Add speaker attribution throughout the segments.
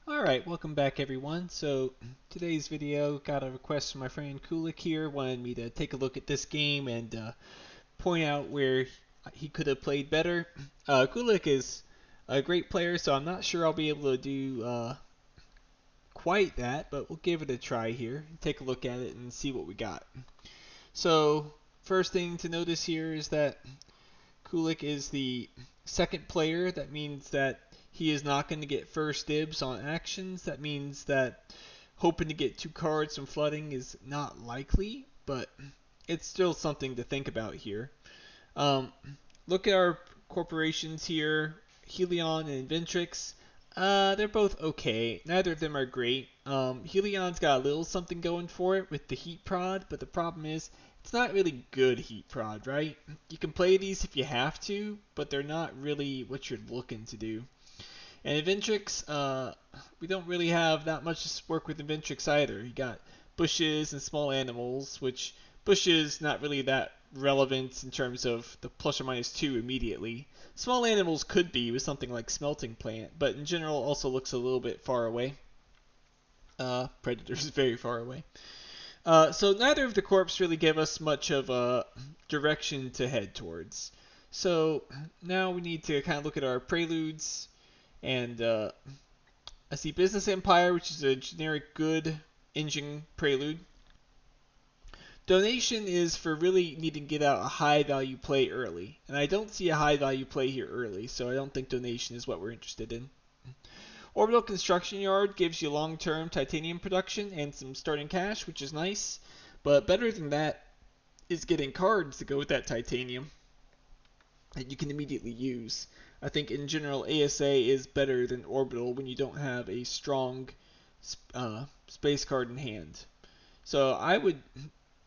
Speaker 1: Alright, welcome back everyone. So today's video got a request from my friend Kulik here, wanted me to take a look at this game and point out where he could have played better. Kulik is a great player, so I'm not sure I'll be able to do quite that, but we'll give it a try here. Take a look at it and see what we got. So first thing to notice here is that Kulik is the second player. That means that he is not going to get first dibs on actions. That means that hoping to get two cards from flooding is not likely, but it's still something to think about here. Um, Look at our corporations here, Helion and Inventrix. They're both okay. Neither of them are great. Helion's got a little something going for it with the heat prod, but the problem is it's not really good heat prod, right? You can play these if you have to, but they're not really what you're looking to do. And Inventrix, we don't really have that much to work with Inventrix either. You got bushes and small animals, which bushes not really that relevant in terms of the plus or minus 2 immediately. Small animals could be with something like smelting plant, but in general also looks a little bit far away. Predators very far away. So neither of the corps really give us much of a direction to head towards. So now we need to kind of look at our preludes, and I see Business Empire, which is a generic good engine prelude. Donation is for really needing to get out a high value play early, and I don't see a high value play here early, so I don't think donation is what we're interested in. Orbital Construction Yard gives you long-term titanium production and some starting cash, which is nice, but better than that is getting cards to go with that titanium that you can immediately use. I think in general ASA is better than Orbital when you don't have a strong space card in hand. So I would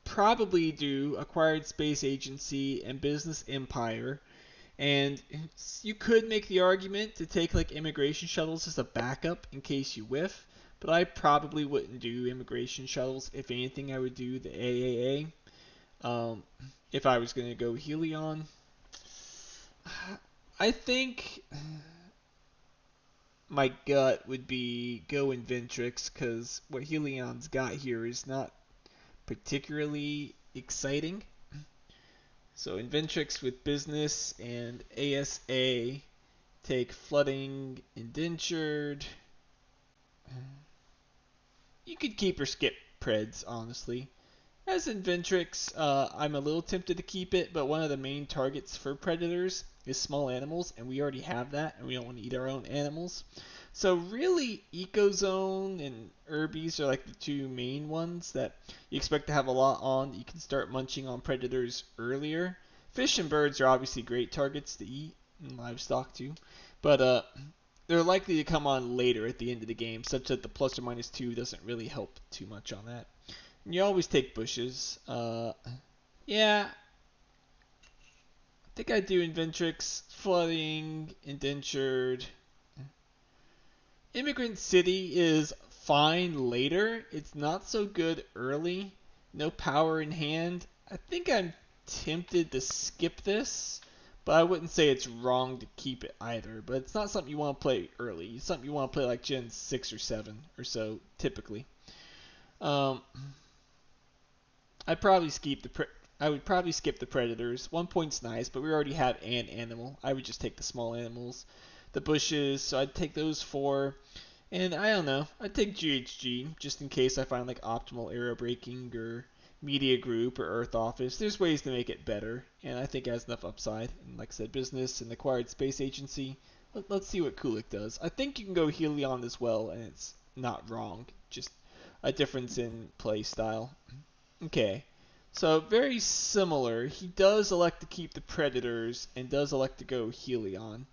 Speaker 1: probably do Acquired Space Agency and Business Empire. And you could make the argument to take like immigration shuttles as a backup in case you whiff, but I probably wouldn't do immigration shuttles. If anything, I would do the AAA. If I was going to go Helion, I think my gut would be go Inventrix because what Helion's got here is not particularly exciting. So Inventrix with business and ASA take flooding, indentured. You could keep or skip Preds, honestly. As Inventrix, I'm a little tempted to keep it, but one of the main targets for predators is small animals, and we already have that, and we don't want to eat our own animals. So really, Ecozone and Herbies are like the two main ones that you expect to have a lot on. You can start munching on predators earlier. Fish and birds are obviously great targets to eat, and livestock too, but they're likely to come on later at the end of the game, such that the plus or minus 2 doesn't really help too much on that. You always take bushes. Yeah, I think I do Inventrix, flooding, indentured. Immigrant City is fine later. It's not so good early. No power in hand. I think I'm tempted to skip this, but I wouldn't say it's wrong to keep it either. But it's not something you want to play early. It's something you want to play like Gen 6 or 7 or so, typically. Um, I'd probably skip the I would probably skip the predators. 1 point's nice, but we already have an animal. I would just take the small animals, the bushes. So I'd take those four, and I don't know. I'd take GHG just in case I find like optimal aero braking or media group or Earth office. There's ways to make it better, and I think it has enough upside. And like I said, business and acquired space agency. Let's see what Kulik does. I think you can go Helion as well, and it's not wrong. Just a difference in play style. Okay. So very similar. He does elect to keep the Predators and does elect to go Helion.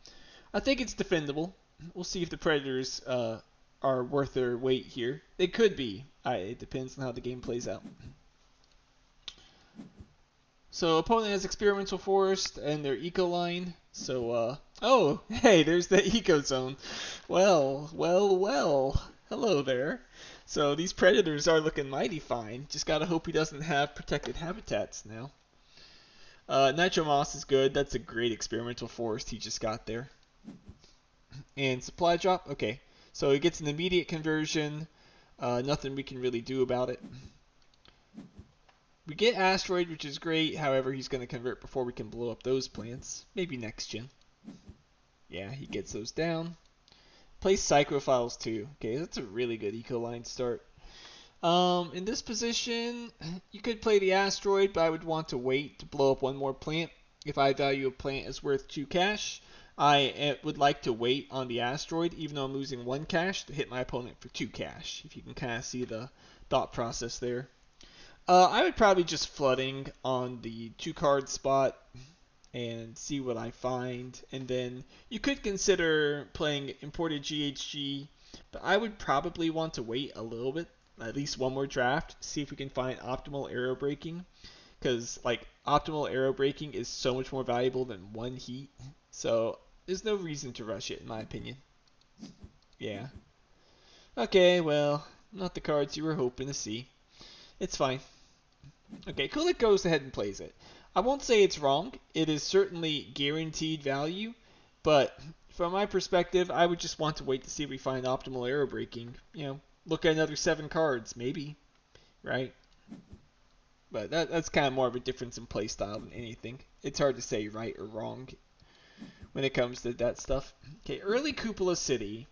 Speaker 1: I think it's defendable. We'll see if the Predators are worth their weight here. They could be. It depends on how the game plays out. So opponent has experimental forest and their eco line. So oh, hey, there's the eco zone. Well, well, well. Hello there. So these predators are looking mighty fine. Just gotta hope he doesn't have protected habitats now. Nitro Moss is good. That's a great experimental forest he just got there. And supply drop. Okay. So it gets an immediate conversion. Nothing we can really do about it. We get asteroid, which is great. However, he's going to convert before we can blow up those plants. Maybe next gen. Yeah, he gets those down. Play Psychophiles too. Okay, that's a really good eco line start. In this position, you could play the asteroid, but I would want to wait to blow up one more plant. If I value a plant as worth 2 cash, I would like to wait on the asteroid, even though I'm losing 1 cash, to hit my opponent for 2 cash. If you can kind of see the thought process there. I would probably just flooding on the 2 card spot and see what I find. And then you could consider playing imported GHG, but I would probably want to wait a little bit, at least one more draft, see if we can find optimal arrow braking. Because like optimal arrow braking is so much more valuable than 1 heat. So there's no reason to rush it in my opinion. Yeah. Okay, well, not the cards you were hoping to see. It's fine. Okay, Kulik goes ahead and plays it. I won't say it's wrong. It is certainly guaranteed value, but from my perspective, I would just want to wait to see if we find optimal arrow braking. Look at another 7 cards, maybe, right? But that's kind of more of a difference in playstyle than anything. It's hard to say right or wrong when it comes to that stuff. Okay, early Cupola City.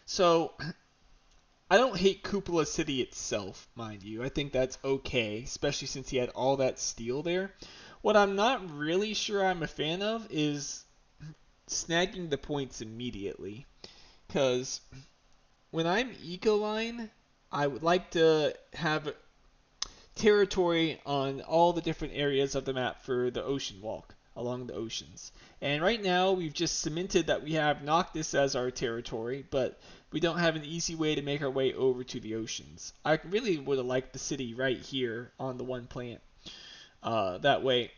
Speaker 1: So I don't hate Cupola City itself, mind you. I think that's okay, especially since he had all that steel there. What I'm not really sure I'm a fan of is snagging the points immediately. Because when I'm Ecoline, I would like to have territory on all the different areas of the map for the ocean walk along the oceans. And right now we've just cemented that we have Noctis as our territory, but we don't have an easy way to make our way over to the oceans. I really would have liked the city right here on the one plant. That way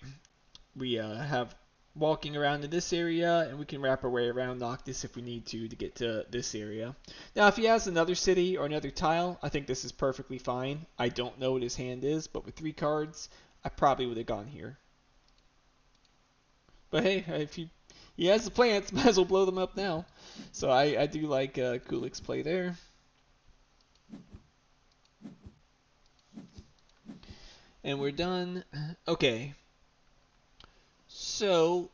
Speaker 1: we have walking around in this area, and we can wrap our way around Noctis if we need to get to this area. Now, if he has another city or another tile, I think this is perfectly fine. I don't know what his hand is, but with 3 cards, I probably would have gone here. But hey, if he has the plants, might as well blow them up now. So I do like Kulik's play there. And we're done. Okay. So,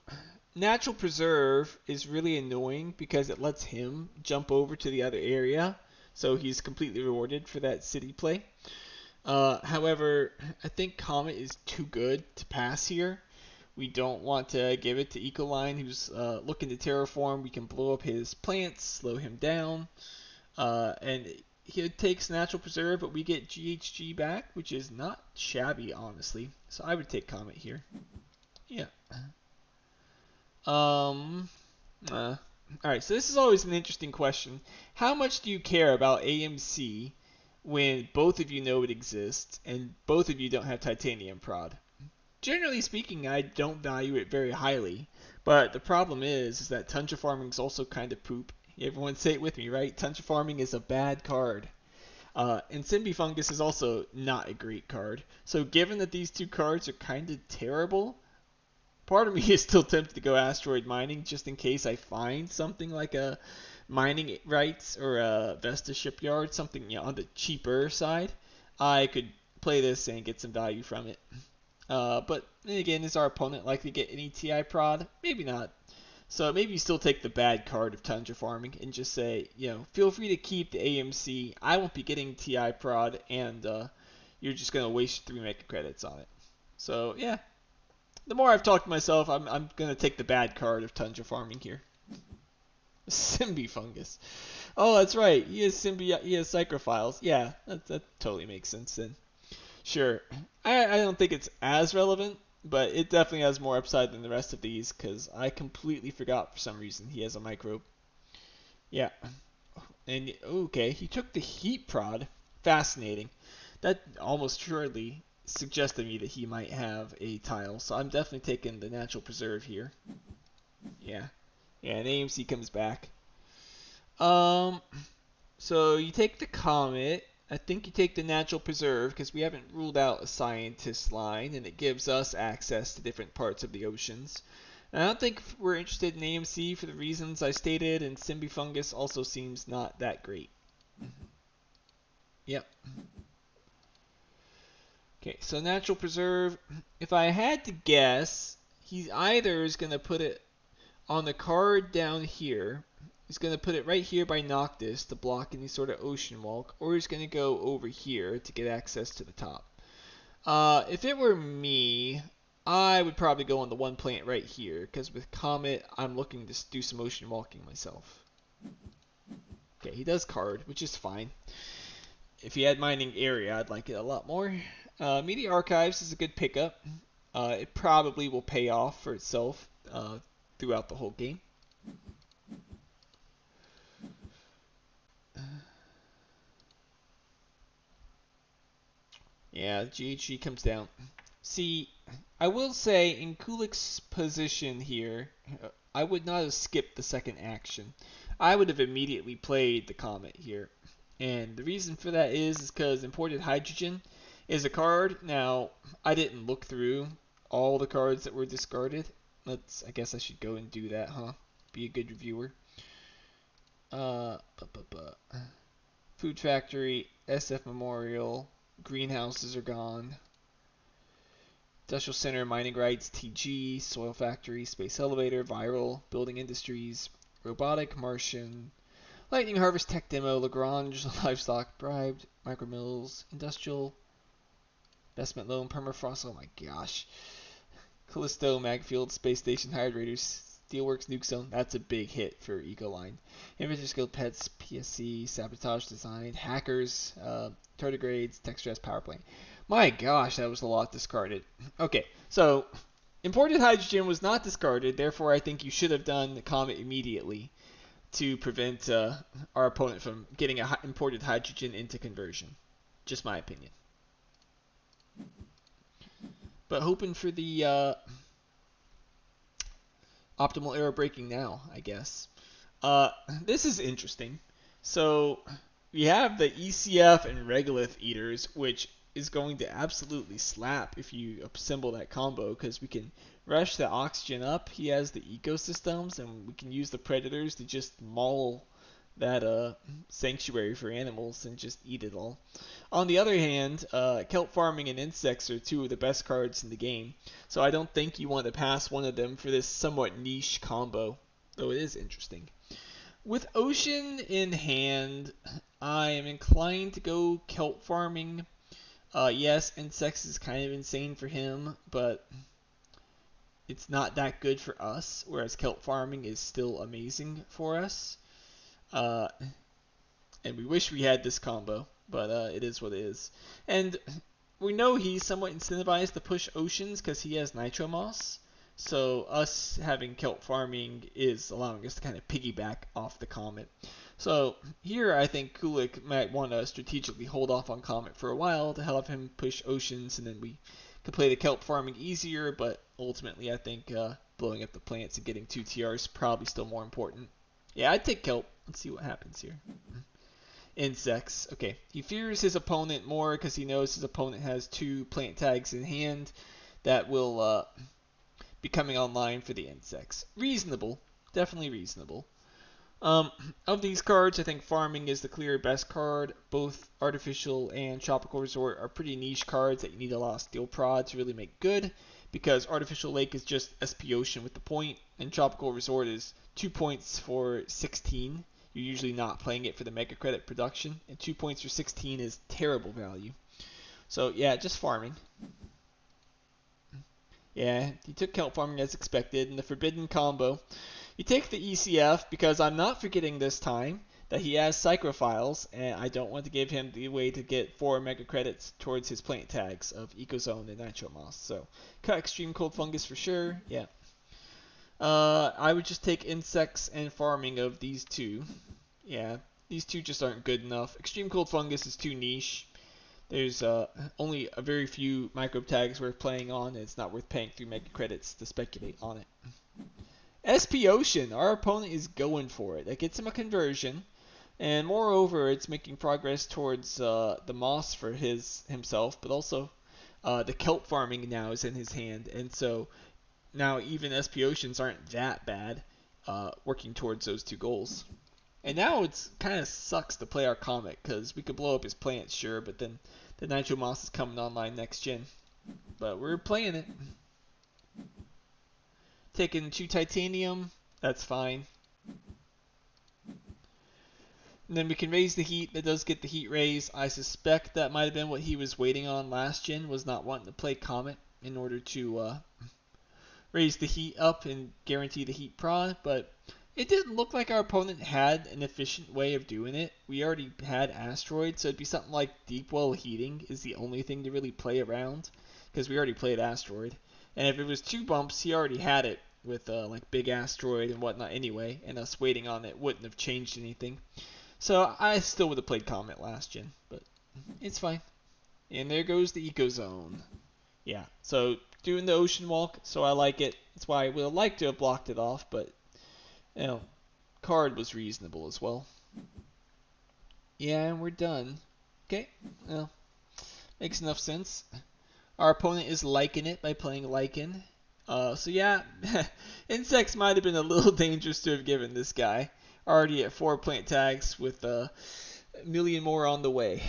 Speaker 1: Natural Preserve is really annoying because it lets him jump over to the other area. So he's completely rewarded for that city play. However, I think Comet is too good to pass here. We don't want to give it to Ecoline, who's looking to terraform. We can blow up his plants, slow him down, and he takes Natural Preserve, but we get GHG back, which is not shabby, honestly. So I would take Comet here. Yeah. Alright, so this is always an interesting question. How much do you care about AMC when both of you know it exists and both of you don't have titanium prod? Generally speaking, I don't value it very highly, but the problem is that Tundra Farming is also kind of poop. Everyone say it with me, right? Tundra Farming is a bad card. And Symbifungus is also not a great card. So given that these 2 cards are kind of terrible, part of me is still tempted to go asteroid mining just in case I find something like a mining rights or a Vesta shipyard, something on the cheaper side. I could play this and get some value from it. But then again, is our opponent likely to get any TI prod? Maybe not. So maybe you still take the bad card of Tundra Farming and just say, feel free to keep the AMC. I won't be getting TI prod, and you're just going to waste 3 mega credits on it. So, yeah. The more I've talked to myself, I'm going to take the bad card of Tundra Farming here. Symbifungus. Oh, that's right. He has Psychophiles. Yeah, that totally makes sense then. Sure. I don't think it's as relevant, but it definitely has more upside than the rest of these, because I completely forgot for some reason he has a microbe. Yeah. And, okay, he took the heat prod. Fascinating. That almost surely suggested to me that he might have a tile, so I'm definitely taking the Natural Preserve here. Yeah. Yeah, and AMC comes back. So you take the Comet. I think you take the Natural Preserve because we haven't ruled out a Scientist line, and it gives us access to different parts of the oceans. I don't think we're interested in AMC for the reasons I stated, and Symbifungus also seems not that great. Yep. Okay, so Natural Preserve. If I had to guess, he either is going to put it on the card down here. He's going to put it right here by Noctis to block any sort of Ocean Walk, or he's going to go over here to get access to the top. If it were me, I would probably go on the one plant right here, because with Comet, I'm looking to do some Ocean Walking myself. Okay, he does card, which is fine. If he had Mining Area, I'd like it a lot more. Media Archives is a good pickup. It probably will pay off for itself throughout the whole game. Yeah, GHG comes down. See, I will say in Kulik's position here, I would not have skipped the second action. I would have immediately played the Comet here. And the reason for that is because Imported Hydrogen is a card. Now, I didn't look through all the cards that were discarded. I guess I should go and do that, huh? Be a good reviewer. Food Factory, SF Memorial, greenhouses are gone. Industrial Center, Mining Rights, TG, Soil Factory, Space Elevator, Viral, Building Industries, Robotic, Martian, Lightning Harvest, Tech Demo, Lagrange, Livestock, Bribed, Micromills, Industrial, Investment Loan, Permafrost, oh my gosh. Callisto, Magfield, Space Station, Hired Raiders, Steelworks, Nuke Zone, that's a big hit for Ecoline. Inventor Skilled Pets, PSC, Sabotage Design, Hackers, Tardigrades, Tech Stress, Power Plant. My gosh, that was a lot discarded. Okay, so Imported Hydrogen was not discarded, therefore I think you should have done the Comet immediately to prevent our opponent from getting imported hydrogen into conversion. Just my opinion. But hoping for the optimal arrow breaking now, I guess. This is interesting. So we have the ECF and Regolith Eaters, which is going to absolutely slap if you assemble that combo, because we can rush the oxygen up. He has the ecosystems, and we can use the predators to just maul that sanctuary for animals and just eat it all. On the other hand, kelp farming and insects are two of the best cards in the game, so I don't think you want to pass one of them for this somewhat niche combo, though it is interesting. With Ocean in hand, I am inclined to go kelp farming. Yes, insects is kind of insane for him, but it's not that good for us, whereas kelp farming is still amazing for us. And we wish we had this combo, but it is what it is. And we know he's somewhat incentivized to push Oceans because he has Nitro Moss. So us having kelp farming is allowing us to kind of piggyback off the Comet. So here I think Kulik might want to strategically hold off on Comet for a while to help him push Oceans, and then we could play the kelp farming easier, but ultimately I think blowing up the plants and getting 2 TR is probably still more important. Yeah, I'd take kelp. Let's see what happens here. Insects. Okay, he fears his opponent more because he knows his opponent has 2 plant tags in hand that will be coming online for the insects. Reasonable. Definitely reasonable. Of these cards, I think Farming is the clear best card. Both Artificial and Tropical Resort are pretty niche cards that you need a lot of Steel Prod to really make good, because Artificial Lake is just SP Ocean with the point, and Tropical Resort is 2 points for 16. You're usually not playing it for the Mega Credit production, and 2 points for 16 is terrible value. So yeah, just Farming. Yeah, he took Kelp Farming as expected, and the Forbidden combo. You take the ECF because I'm not forgetting this time that he has Psychrophiles, and I don't want to give him the way to get 4 Mega Credits towards his plant tags of Ecozone and Nitro Moss. So, cut Extreme Cold Fungus for sure, yeah. I would just take Insects and Farming of these two. Yeah, these two just aren't good enough. Extreme Cold Fungus is too niche. There's only a very few microbe tags worth playing on, and it's not worth paying 3 Mega Credits to speculate on it. SP Ocean, our opponent is going for it. That gets him a conversion, and moreover, it's making progress towards the moss for himself, but also the kelp farming now is in his hand, and so now even SP Oceans aren't that bad, working towards those two goals. And now it's kind of sucks to play our Comet because we could blow up his plants, sure, but then the Nitro Moss is coming online next gen. But we're playing it. Taking 2 titanium, that's fine. And then we can raise the heat. That does get the heat raised. I suspect that might have been what he was waiting on last gen, was not wanting to play Comet in order to raise the heat up and guarantee the heat prod. But it didn't look like our opponent had an efficient way of doing it. We already had Asteroid, so it'd be something like Deep Well Heating is the only thing to really play around, because we already played Asteroid. And if it was 2 bumps, he already had it with like Big Asteroid and whatnot anyway, and us waiting on it wouldn't have changed anything. So I still would have played Comet last gen, but it's fine. And there goes the Eco Zone. Yeah, so doing the Ocean Walk, so I like it. That's why I would have liked to have blocked it off, but card was reasonable as well. Yeah, and we're done. Okay, well, makes enough sense. Our opponent is liking it by playing Lichen. So yeah, Insects might have been a little dangerous to have given this guy. Already at 4 plant tags with a million more on the way.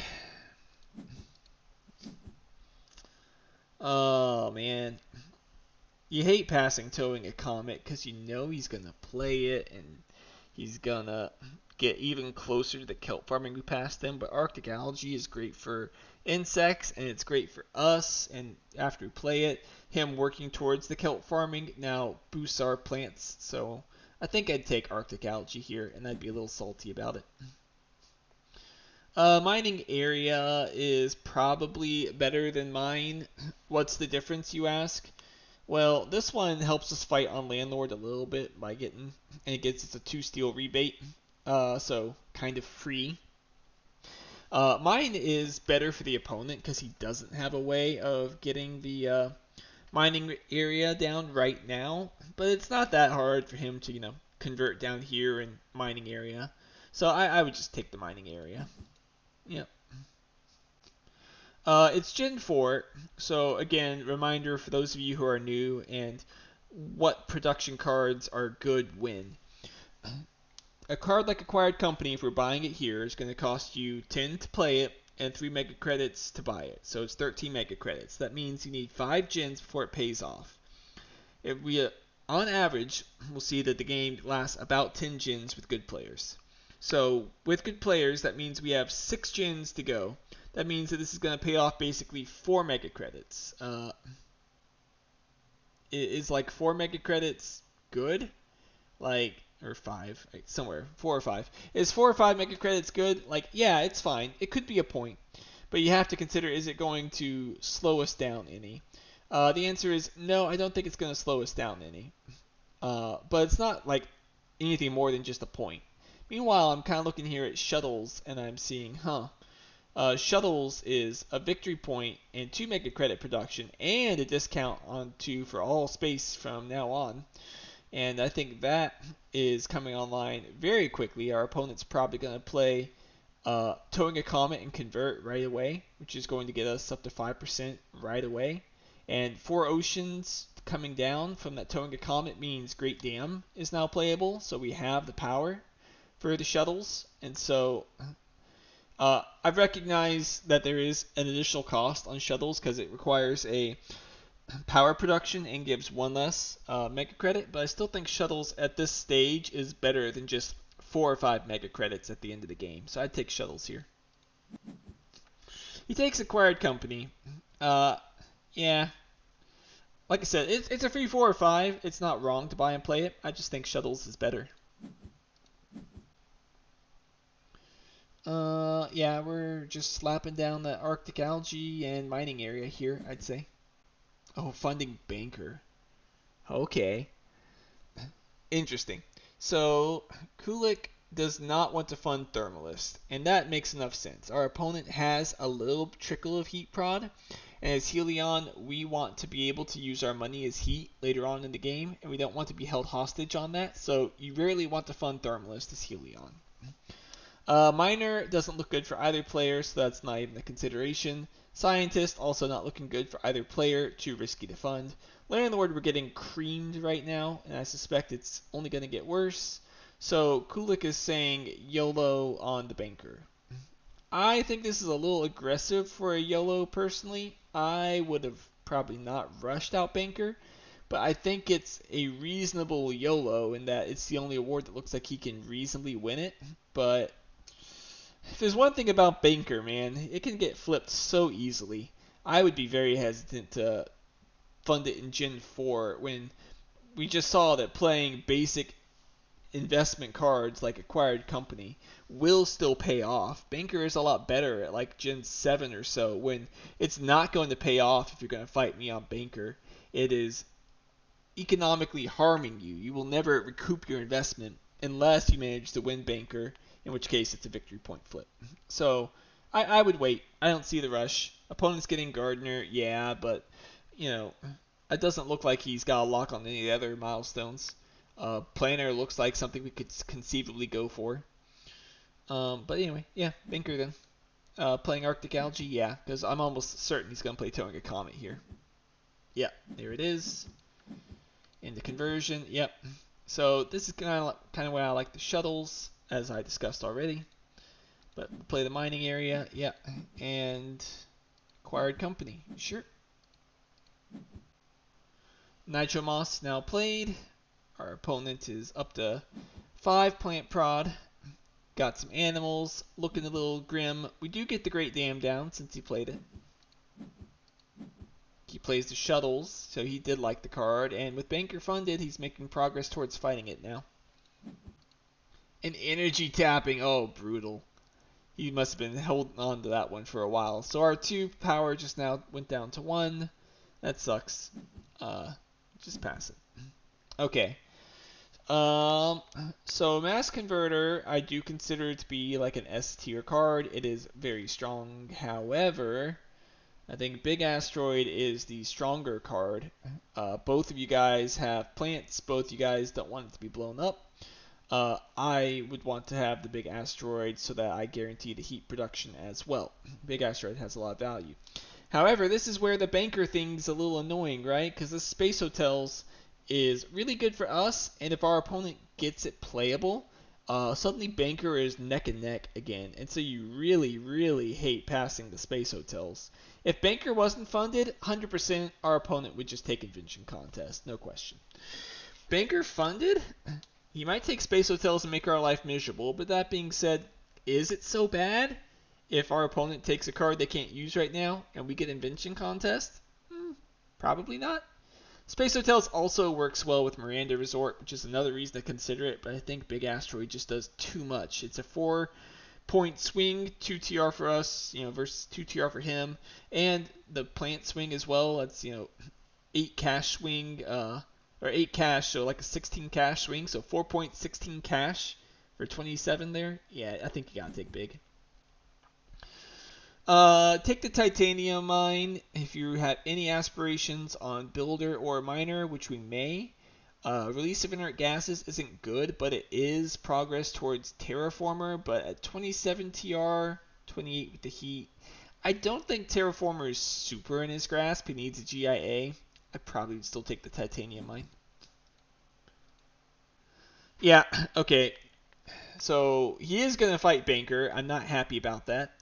Speaker 1: Oh man, you hate passing towing a Comet because you know he's gonna play it and he's gonna get even closer to the kelp farming we passed him. But Arctic Algae is great for insects and it's great for us. And after we play it, him working towards the kelp farming now boosts our plants. So I think I'd take Arctic Algae here, and I'd be a little salty about it. Mining area is probably better than mine. What's the difference, you ask? Well, this one helps us fight on Landlord a little bit by getting, and it gets us a 2 steel rebate, so kind of free. Mine is better for the opponent because he doesn't have a way of getting the mining area down right now, but it's not that hard for him to, convert down here in mining area. So I would just take the mining area. Yep. It's Gen 4, so again, reminder for those of you who are new and what production cards are good when. A card like Acquired Company, if we're buying it here, is going to cost you 10 to play it and 3 mega credits to buy it. So it's 13 mega credits. That means you need 5 gens before it pays off. If we, on average, we'll see that the game lasts about 10 gens with good players. So with good players, that means we have 6 gens to go. That means that this is going to pay off basically 4 mega credits. Is like 4 mega credits good? Or 5, somewhere, 4 or 5. Is 4 or 5 mega credits good? Yeah, it's fine. It could be a point. But you have to consider, is it going to slow us down any? The answer is no, I don't think it's going to slow us down any. But it's not like anything more than just a point. Meanwhile, I'm kind of looking here at Shuttles, and I'm seeing, Shuttles is a victory point and 2 mega credit production, and a discount on 2 for all space from now on. And I think that is coming online very quickly. Our opponent's probably going to play Towing a Comet and convert right away, which is going to get us up to 5% right away. And 4 Oceans coming down from that Towing a Comet means Great Dam is now playable, so we have the power for the shuttles. And so I've recognized that there is an additional cost on shuttles because it requires a power production and gives 1 less mega credit, but I still think shuttles at this stage is better than just 4 or 5 mega credits at the end of the game. So I'd take shuttles here. He takes Acquired Company. Yeah. Like I said, it's a free 4 or 5. It's not wrong to buy and play it. I just think shuttles is better. Yeah, we're just slapping down the Arctic Algae and mining area here, I'd say. Oh, funding banker. Okay. Interesting. So, Kulik does not want to fund Thermalist, and that makes enough sense. Our opponent has a little trickle of heat prod, and as Helion, we want to be able to use our money as heat later on in the game, and we don't want to be held hostage on that, so you rarely want to fund Thermalist as Helion. Miner doesn't look good for either player, so that's not even a consideration. Scientist also not looking good for either player, too risky to fund. Landlord, we're getting creamed right now, and I suspect it's only going to get worse. So Kulik is saying YOLO on the banker. I think this is a little aggressive for a YOLO personally. I would have probably not rushed out banker, but I think it's a reasonable YOLO in that it's the only award that looks like he can reasonably win it. But if there's one thing about banker, man, it can get flipped so easily. I would be very hesitant to fund it in Gen 4 when we just saw that playing basic investment cards like Acquired Company will still pay off. Banker is a lot better at like Gen 7 or so when it's not going to pay off if you're going to fight me on Banker. It is economically harming you. You will never recoup your investment unless you manage to win Banker, in which case it's a victory point flip. So I would wait. I don't see the rush. Opponent's getting Gardner, yeah, but you know, it doesn't look like he's got a lock on any of the other milestones. Planner looks like something we could conceivably go for. But anyway, yeah, Banker then. Playing Arctic Algae, yeah, because I'm almost certain he's going to play Towing a Comet here. Yeah, there it is. In the conversion, yep. So this is kind of why I like the shuttles, as I discussed already. But we'll play the mining area, yeah, and Acquired Company, sure. Nitro Moss now played. Our opponent is up to 5 plant prod. Got some animals, looking a little grim. We do get the Great Dam down since he played it. He plays the shuttles, so he did like the card. And with Banker funded, he's making progress towards fighting it now. And energy tapping, oh, brutal. He must have been holding on to that one for a while. So our 2 power just now went down to 1. That sucks. Just pass it. Okay. So Mass Converter, I do consider it to be like an S tier card. It is very strong. However, I think Big Asteroid is the stronger card. Both of you guys have plants. Both of you guys don't want it to be blown up. I would want to have the Big Asteroid so that I guarantee the heat production as well. Big Asteroid has a lot of value. However, this is where the banker thing's a little annoying, right? Because the Space Hotels is really good for us, and if our opponent gets it playable, suddenly Banker is neck and neck again, and so you really, really hate passing the Space Hotels. If Banker wasn't funded, 100% our opponent would just take Invention Contest, no question. Banker funded? He might take Space Hotels and make our life miserable, but that being said, is it so bad if our opponent takes a card they can't use right now and we get Invention Contest? Probably not. Space Hotels also works well with Miranda Resort, which is another reason to consider it, but I think Big Asteroid just does too much. It's a 4-point swing, 2 TR for us, versus 2 TR for him, and the plant swing as well. That's 8 cash swing, or 8 cash, so like a 16 cash swing, so 4 point 16 cash for 27 there. Yeah, I think you gotta take big. Take the titanium mine if you have any aspirations on builder or miner, which we may. Release of inert gases isn't good, but it is progress towards terraformer. But at 27 TR, 28 with the heat, I don't think terraformer is super in his grasp. He needs a GIA. I'd probably still take the titanium mine. Yeah, okay. So he is going to fight Banker. I'm not happy about that.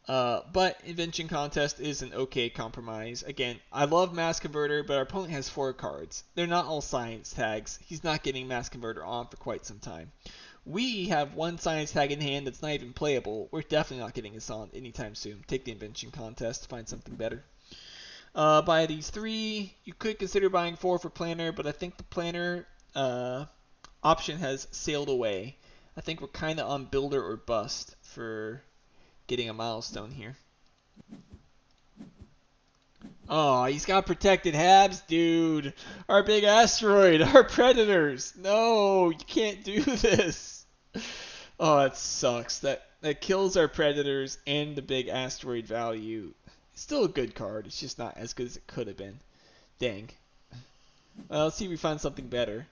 Speaker 1: But Invention Contest is an okay compromise. Again, I love Mass Converter, but our opponent has 4 cards. They're not all science tags. He's not getting Mass Converter on for quite some time. We have 1 science tag in hand that's not even playable. We're definitely not getting this on anytime soon. Take the Invention Contest to find something better. Buy these 3. You could consider buying 4 for Planner, but I think the Planner option has sailed away. I think we're kind of on Builder or Bust for getting a milestone here. Oh, he's got protected Habs, dude. Our Big Asteroid, our Predators. No, you can't do this. Oh, that sucks. That kills our Predators and the Big Asteroid value. It's still a good card. It's just not as good as it could have been. Dang. Well, let's see if we find something better.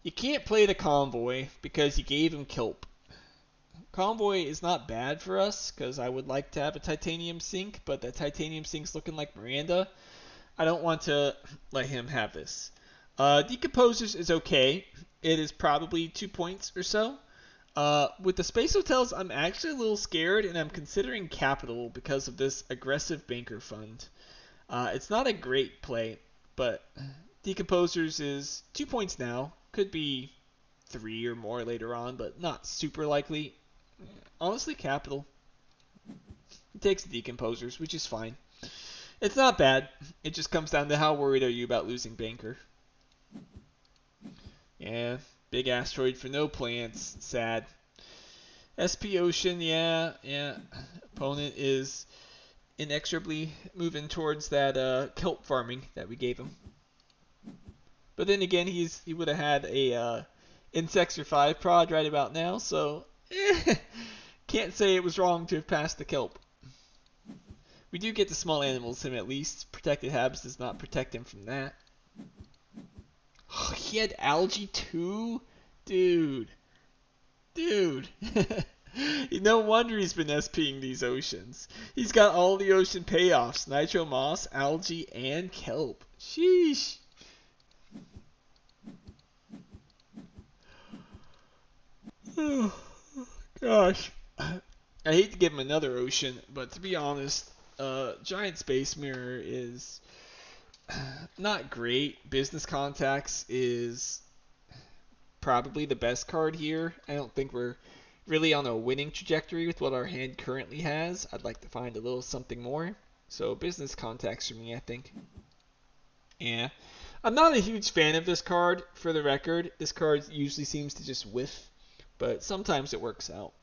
Speaker 1: You can't play the Convoy because you gave him Kelp. Convoy is not bad for us because I would like to have a titanium sink, but that titanium sink's looking like Miranda. I don't want to let him have this. Decomposers is okay. It is probably 2 points or so. With the space hotels, I'm actually a little scared, and I'm considering capital because of this aggressive banker fund. It's not a great play, but decomposers is 2 points now. Could be 3 or more later on, but not super likely. Honestly, capital. He takes the decomposers, which is fine. It's not bad. It just comes down to how worried are you about losing banker. Yeah, big asteroid for no plants. Sad. SP Ocean, yeah. Opponent is inexorably moving towards that kelp farming that we gave him. But then again, he would have had a insects or 5 prod right about now, so can't say it was wrong to have passed the kelp. We do get the small animals him at least. Protected Habs does not protect him from that. Oh, he had algae too? Dude. No wonder he's been SPing these oceans. He's got all the ocean payoffs. Nitro moss, algae, and kelp. Sheesh. Oh, gosh. I hate to give him another ocean, but to be honest, Giant Space Mirror is not great. Business Contacts is probably the best card here. I don't think we're really on a winning trajectory with what our hand currently has. I'd like to find a little something more. So Business Contacts for me, I think. Yeah. I'm not a huge fan of this card, for the record. This card usually seems to just whiff, but sometimes it works out.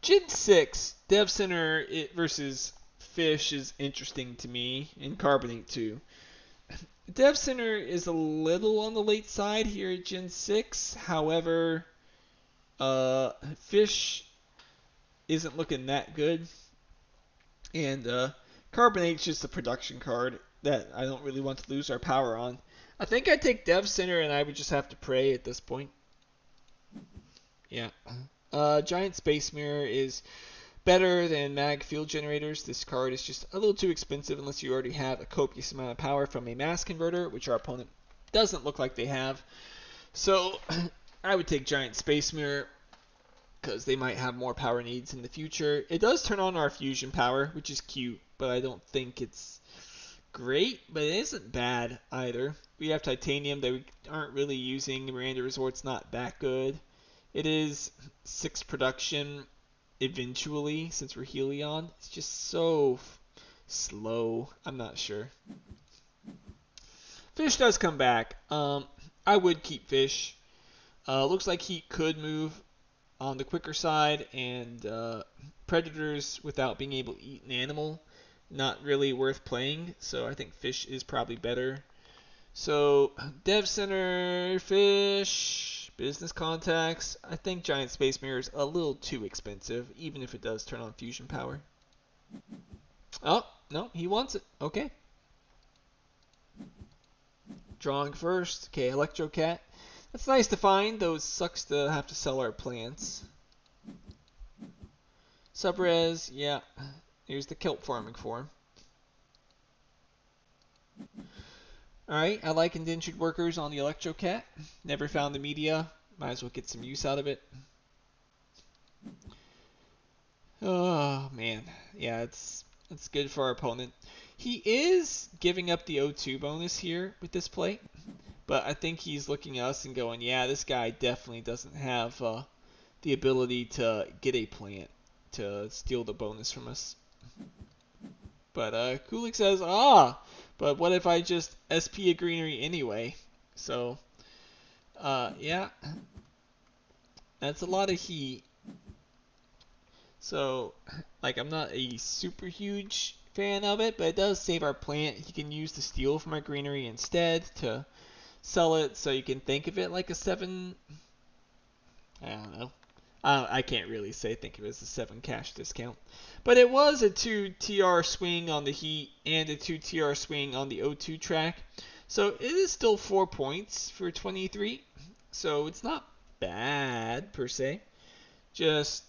Speaker 1: Gen 6, Dev Center versus Fish is interesting to me, and Carbonate too. Dev Center is a little on the late side here at Gen 6. However, Fish isn't looking that good. And Carbonate's just a production card that I don't really want to lose our power on. I think I'd take Dev Center and I would just have to pray at this point. Yeah. Giant Space Mirror is better than Mag Field Generators. This card is just a little too expensive unless you already have a copious amount of power from a mass converter, which our opponent doesn't look like they have. So I would take Giant Space Mirror because they might have more power needs in the future. It does turn on our fusion power, which is cute, but I don't think it's great, but it isn't bad either. We have Titanium that we aren't really using. Miranda Resort's not that good. It is 6 production eventually, since we're Helion. It's just so slow. I'm not sure. Fish does come back. I would keep Fish. Looks like he could move on the quicker side, and Predators without being able to eat an animal, not really worth playing. So I think Fish is probably better. So Dev Center, Fish, Business Contacts. I think Giant Space Mirror is a little too expensive, even if it does turn on fusion power. Oh, no, he wants it. Okay. Drawing first. Okay, Electrocat. That's nice to find, though it sucks to have to sell our plants. Subres, yeah. Here's the kelp farming form. Alright, I like indentured workers on the Electrocat. Never found the media. Might as well get some use out of it. Oh, man. Yeah, it's good for our opponent. He is giving up the O2 bonus here with this play. But I think he's looking at us and going, yeah, this guy definitely doesn't have the ability to get a plant to steal the bonus from us. But Kulik says, but what if I just SP a greenery anyway? So, yeah, that's a lot of heat. So, like, I'm not a super huge fan of it, but it does save our plant. He can use the steel from our greenery instead to sell it, so you can think of it like a 7. I don't know. I can't really think of it as a 7 cash discount. But it was a 2 TR swing on the heat and a 2 TR swing on the O2 track. So it is still 4 points for 23. So it's not bad per se. just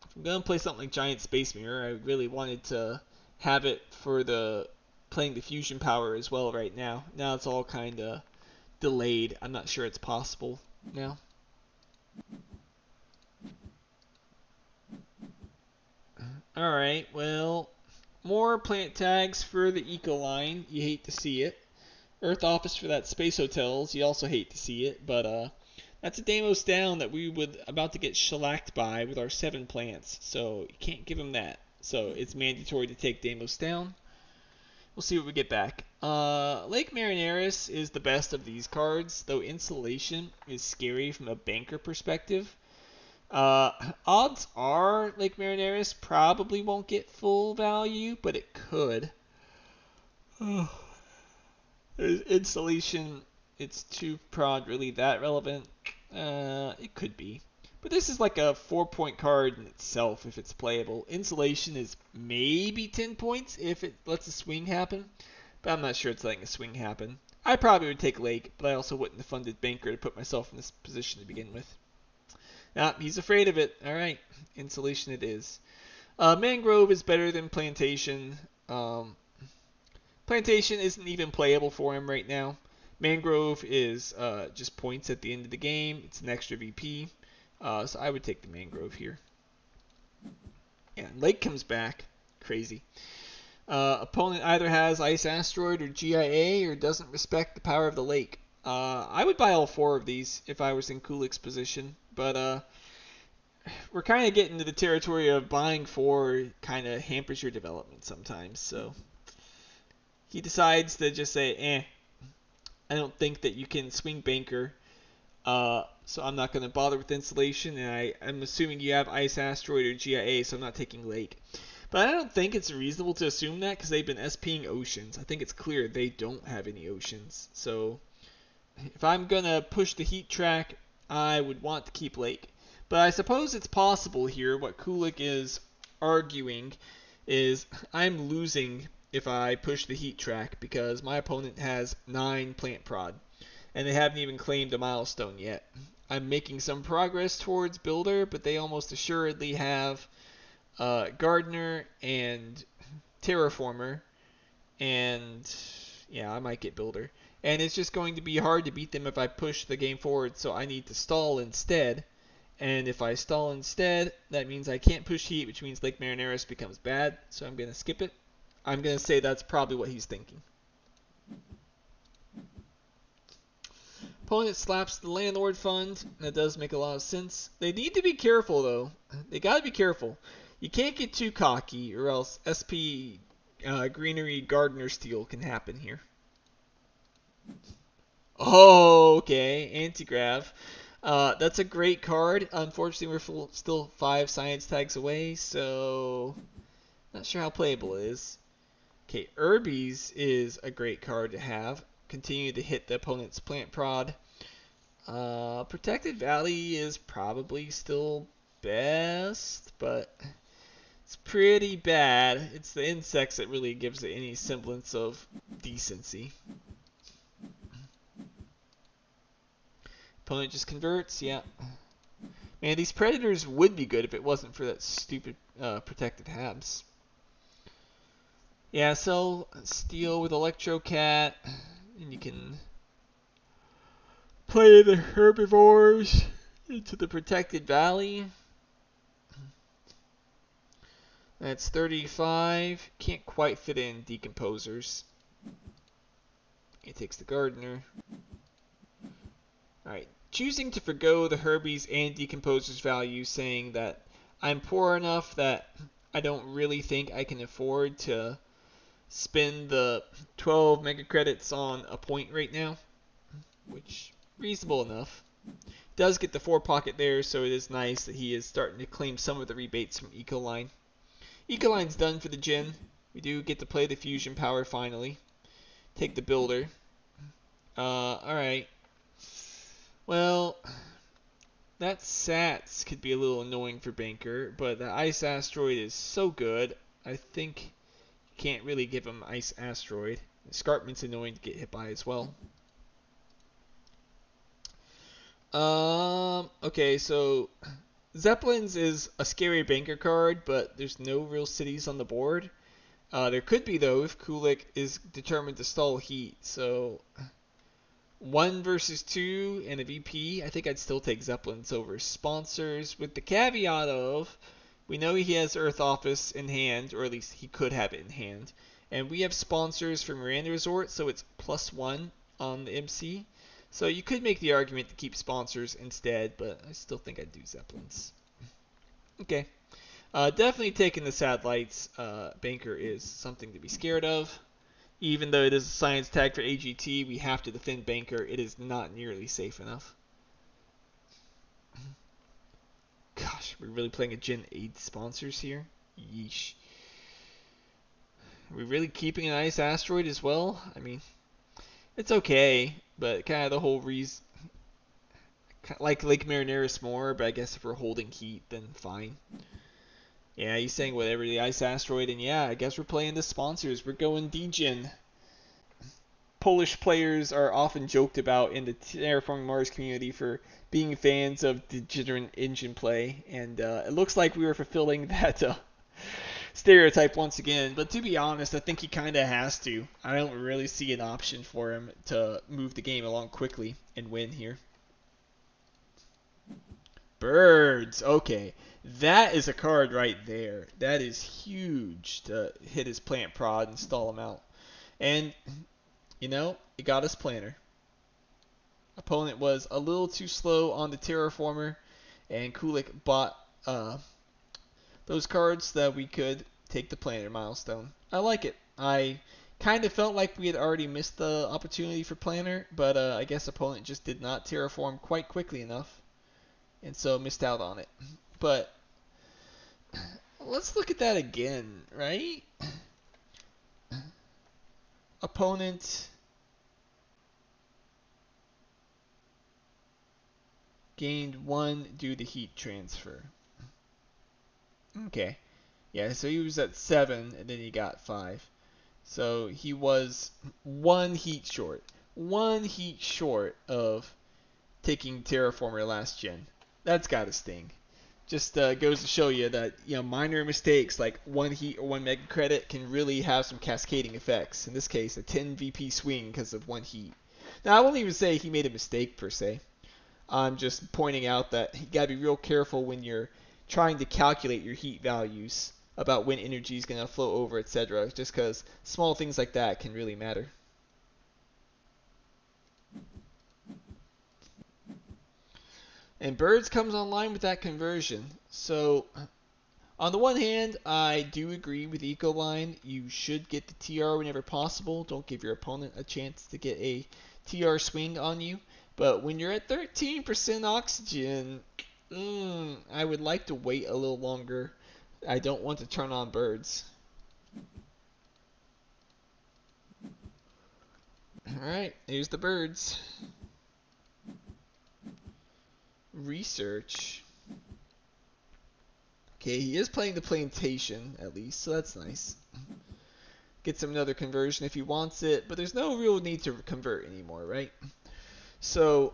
Speaker 1: if I'm gonna play something like Giant Space Mirror, I really wanted to have it for the playing the fusion power as well right now. Now it's all kind of delayed. I'm not sure it's possible now. Alright, well, more plant tags for the eco line. You hate to see it. Earth office for that space hotels. You also hate to see it, but that's a Deimos down that we would about to get shellacked by with our 7 plants. So you can't give him that. So it's mandatory to take Deimos down. We'll see what we get back. Lake Marineris is the best of these cards, though Insulation is scary from a banker perspective. Odds are Lake Marineris probably won't get full value, but it could. Installation, it's too prod really that relevant? It could be. But this is like a 4-point card in itself if it's playable. Insulation is maybe 10 points if it lets a swing happen, but I'm not sure it's letting a swing happen. I probably would take Lake, but I also wouldn't have funded Banker to put myself in this position to begin with. Nah, he's afraid of it. Alright, Insulation it is. Mangrove is better than Plantation. Plantation isn't even playable for him right now. Mangrove is just points at the end of the game. It's an extra VP. So I would take the Mangrove here. Yeah, Lake comes back. Crazy. Opponent either has Ice Asteroid or GIA or doesn't respect the power of the lake. I would buy all 4 of these if I was in Kulik's position. But we're kind of getting to the territory of buying 4 kind of hampers your development sometimes. So he decides to just say, I don't think that you can swing Banker, so I'm not going to bother with Insulation, and I'm assuming you have Ice Asteroid or GIA, so I'm not taking Lake. But I don't think it's reasonable to assume that because they've been SPing Oceans. I think it's clear they don't have any Oceans. So if I'm going to push the heat track, I would want to keep Lake. But I suppose it's possible here. What Kulik is arguing is I'm losing if I push the heat track because my opponent has 9 plant prod and they haven't even claimed a milestone yet. I'm making some progress towards Builder, but they almost assuredly have Gardener and Terraformer, and yeah, I might get Builder. And it's just going to be hard to beat them if I push the game forward, so I need to stall instead. And if I stall instead, that means I can't push heat, which means Lake Marineris becomes bad, so I'm going to skip it. I'm going to say that's probably what he's thinking. Opponent slaps the Landlord Fund. That does make a lot of sense. They need to be careful, though. They got to be careful. You can't get too cocky, or else SP Greenery Gardener Steal can happen here. Oh, okay. Anti-Grav. That's a great card. Unfortunately, we're still 5 science tags away, so not sure how playable it is. Okay, Urbies is a great card to have. Continue to hit the opponent's plant prod. Protected Valley is probably still best, but it's pretty bad. It's the insects that really gives it any semblance of decency. Opponent just converts, yeah. Man, these Predators would be good if it wasn't for that stupid protected Habs. Yeah, so Steel with Electrocat, and you can play the Herbivores into the Protected Valley. That's 35. Can't quite fit in Decomposers. It takes the Gardener. Alright, choosing to forgo the Herbies and Decomposers value, saying that I'm poor enough that I don't really think I can afford to spend the 12 mega credits on a point right now, which reasonable enough. Does get the 4 pocket there, so it is nice that he is starting to claim some of the rebates from Ecoline. Ecoline's done for the Gen. We do get to play the fusion power finally. Take the Builder. Alright. Well, that Sats could be a little annoying for Banker, but the Ice Asteroid is so good, I think you can't really give him Ice Asteroid. Escarpment's annoying to get hit by as well. Okay, so Zeppelins is a scary banker card, but there's no real cities on the board. There could be though if Kulik is determined to stall heat. So 1 versus 2 and a VP, I think I'd still take Zeppelins over sponsors, with the caveat of we know he has Earth Office in hand, or at least he could have it in hand, and we have sponsors for Miranda Resort, so it's +1 on the MC. So you could make the argument to keep sponsors instead, but I still think I'd do Zeppelins. Okay. Definitely taking the satellites. Banker is something to be scared of. Even though it is a science tag for AGT, we have to defend Banker. It is not nearly safe enough. Gosh, we're really playing a Gen 8 sponsors here? Yeesh. Are we really keeping an ice asteroid as well? I mean, it's okay, but kind of the whole reason, like Lake Marineris more, but I guess if we're holding heat, then fine. Yeah, he's saying whatever, the ice asteroid, and yeah, I guess we're playing the sponsors. We're going Degen. Polish players are often joked about in the Terraforming Mars community for being fans of degenerate engine play, and it looks like we were fulfilling that stereotype once again. But to be honest, I think he kind of has to. I don't really see an option for him to move the game along quickly and win here. Birds. Okay. That is a card right there. That is huge to hit his plant prod and stall him out. And, you know, it got us planner. Opponent was a little too slow on the Terraformer, and Kulik bought those cards so that we could take the planner milestone. I like it. I kind of felt like we had already missed the opportunity for planner, but I guess opponent just did not terraform quite quickly enough, and so missed out on it. But let's look at that again, right? Opponent gained 1 due to heat transfer. Okay. Yeah, so he was at 7, and then he got 5. So he was 1 heat short. 1 heat short of taking Terraformer last gen. That's gotta sting. Just goes to show you that, you know, minor mistakes like 1 heat or 1 mega credit can really have some cascading effects. In this case, a 10 VP swing because of 1 heat. Now, I won't even say he made a mistake per se. I'm just pointing out that you gotta be real careful when you're trying to calculate your heat values about when energy is gonna flow over, etc. Just because small things like that can really matter. And Birds comes online with that conversion. So, on the one hand, I do agree with Ecoline. You should get the TR whenever possible. Don't give your opponent a chance to get a TR swing on you. But when you're at 13% oxygen, I would like to wait a little longer. I don't want to turn on Birds. Alright, here's the Birds. Research. Okay, he is playing the plantation at least, so that's nice. Gets him another conversion if he wants it, but there's no real need to convert anymore, right? So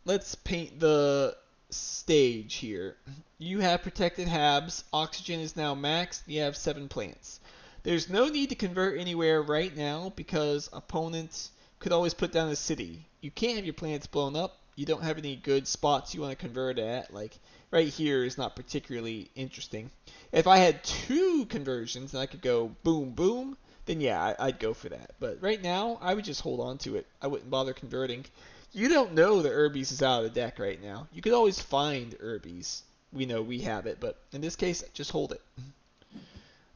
Speaker 1: let's paint the stage here. You have protected habs. Oxygen is now maxed. You have 7 plants. There's no need to convert anywhere right now because opponents could always put down a city. You can't have your plants blown up. You don't have any good spots you want to convert at. Like right here is not particularly interesting. If I had 2 conversions and I could go boom, boom, then yeah, I'd go for that. But right now, I would just hold on to it. I wouldn't bother converting. You don't know that Urbies is out of the deck right now. You could always find Urbies. We know we have it, but in this case, just hold it.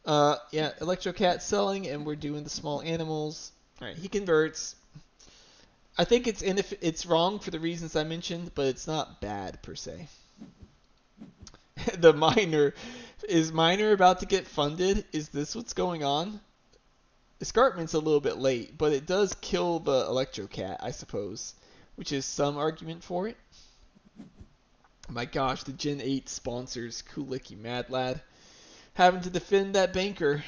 Speaker 1: Yeah, Electrocat selling, and we're doing the small animals. Alright, he converts. I think it's wrong for the reasons I mentioned, but it's not bad per se. The miner. Is miner about to get funded? Is this what's going on? Escarpment's a little bit late, but it does kill the Electrocat, I suppose, which is some argument for it. My gosh, the Gen 8 sponsors, Kulik, you mad lad. Having to defend that banker.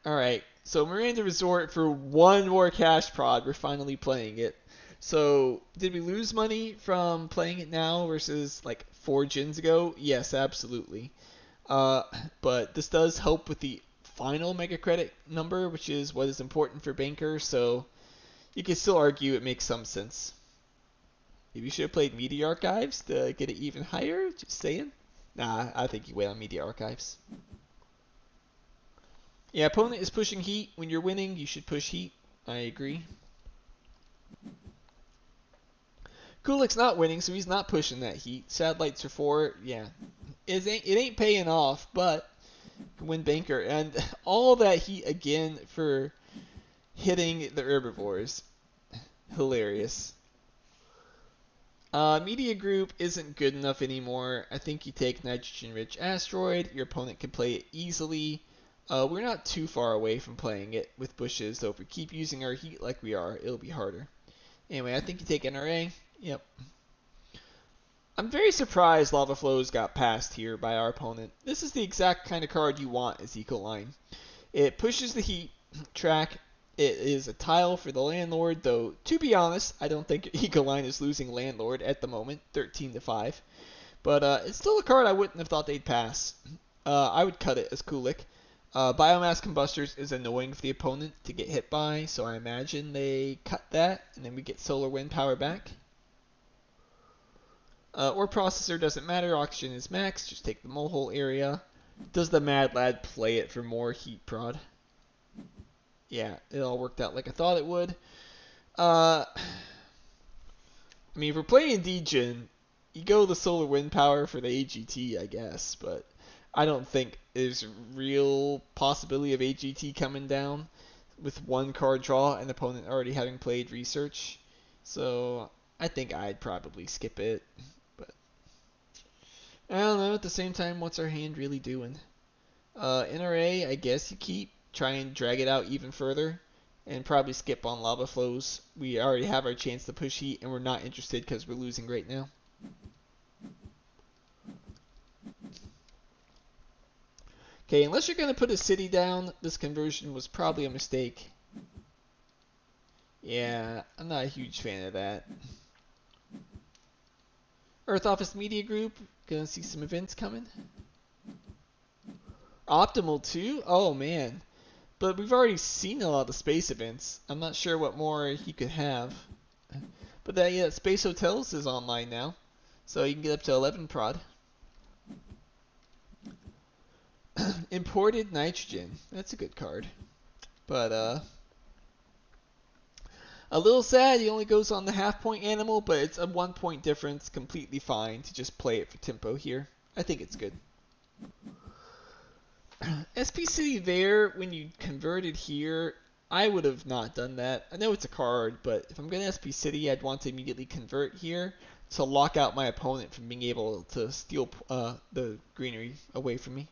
Speaker 1: Alright, so Miranda Resort for 1 more cash prod. We're finally playing it. So, did we lose money from playing it now versus like 4 gens ago? Yes, absolutely. Uh, but this does help with the final mega credit number, which is what is important for Banker, so you can still argue it makes some sense. Maybe you should have played Media Archives to get it even higher, just saying. Nah, I think you wait on Media Archives. Yeah, opponent is pushing heat. When you're winning, you should push heat. I agree. Kulik's not winning, so he's not pushing that heat. Satellites are 4. Yeah, it ain't paying off, but win Banker. And all that heat again for hitting the herbivores. Hilarious. Media Group isn't good enough anymore. I think you take Nitrogen-Rich Asteroid. Your opponent can play it easily. We're not too far away from playing it with bushes, so if we keep using our heat like we are, it'll be harder. Anyway, I think you take NRA. Yep. I'm very surprised Lava Flows got passed here by our opponent. This is the exact kind of card you want as Eco Line. It pushes the heat track. It is a tile for the Landlord, though, to be honest, I don't think Eco Line is losing Landlord at the moment, 13-5. But it's still a card I wouldn't have thought they'd pass. I would cut it as Kulik. Biomass Combustors is annoying for the opponent to get hit by, so I imagine they cut that, and then we get Solar Wind power back. Or Processor doesn't matter, Oxygen is max, just take the Molehole area. Does the Mad Lad play it for more heat prod? Yeah, it all worked out like I thought it would. I mean, if we're playing D-Gen, you go the Solar Wind power for the AGT, I guess, but I don't think there's a real possibility of AGT coming down with one card draw and the opponent already having played Research. So I think I'd probably skip it. But I don't know, at the same time, what's our hand really doing? NRA, I guess you keep. Try and drag it out even further. And probably skip on Lava Flows. We already have our chance to push heat, and we're not interested because we're losing right now. Okay, unless you're going to put a city down, this conversion was probably a mistake. Yeah, I'm not a huge fan of that. Earth Office Media Group, gonna see some events coming. Optimal too? Oh man. But we've already seen a lot of the space events. I'm not sure what more he could have. But that, yeah, Space Hotels is online now. So you can get up to 11 prod. Imported Nitrogen. That's a good card. But, a little sad he only goes on the half-point animal, but it's a 1-point difference. Completely fine to just play it for tempo here. I think it's good. SP City there, when you converted here, I would have not done that. I know it's a card, but if I'm going to SP City, I'd want to immediately convert here to lock out my opponent from being able to steal the greenery away from me.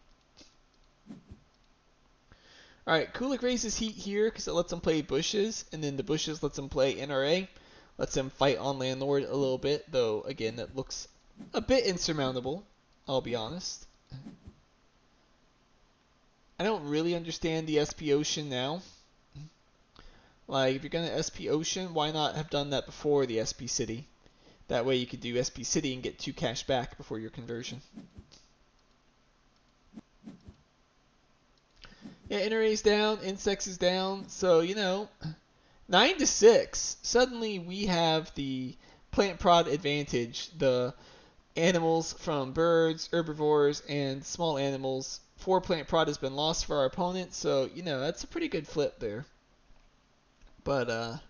Speaker 1: Alright, Kulik raises heat here because it lets him play bushes, and then the bushes lets him play NRA. Lets him fight on Landlord a little bit, though, again, that looks a bit insurmountable, I'll be honest. I don't really understand the SP Ocean now. Like, if you're going to SP Ocean, why not have done that before the SP City? That way you could do SP City and get 2 cash back before your conversion. Yeah, NRA's down, Insects is down, so, 9-6. Suddenly we have the plant prod advantage. The animals from birds, herbivores, and small animals. 4 plant prod has been lost for our opponent, so, that's a pretty good flip there. But,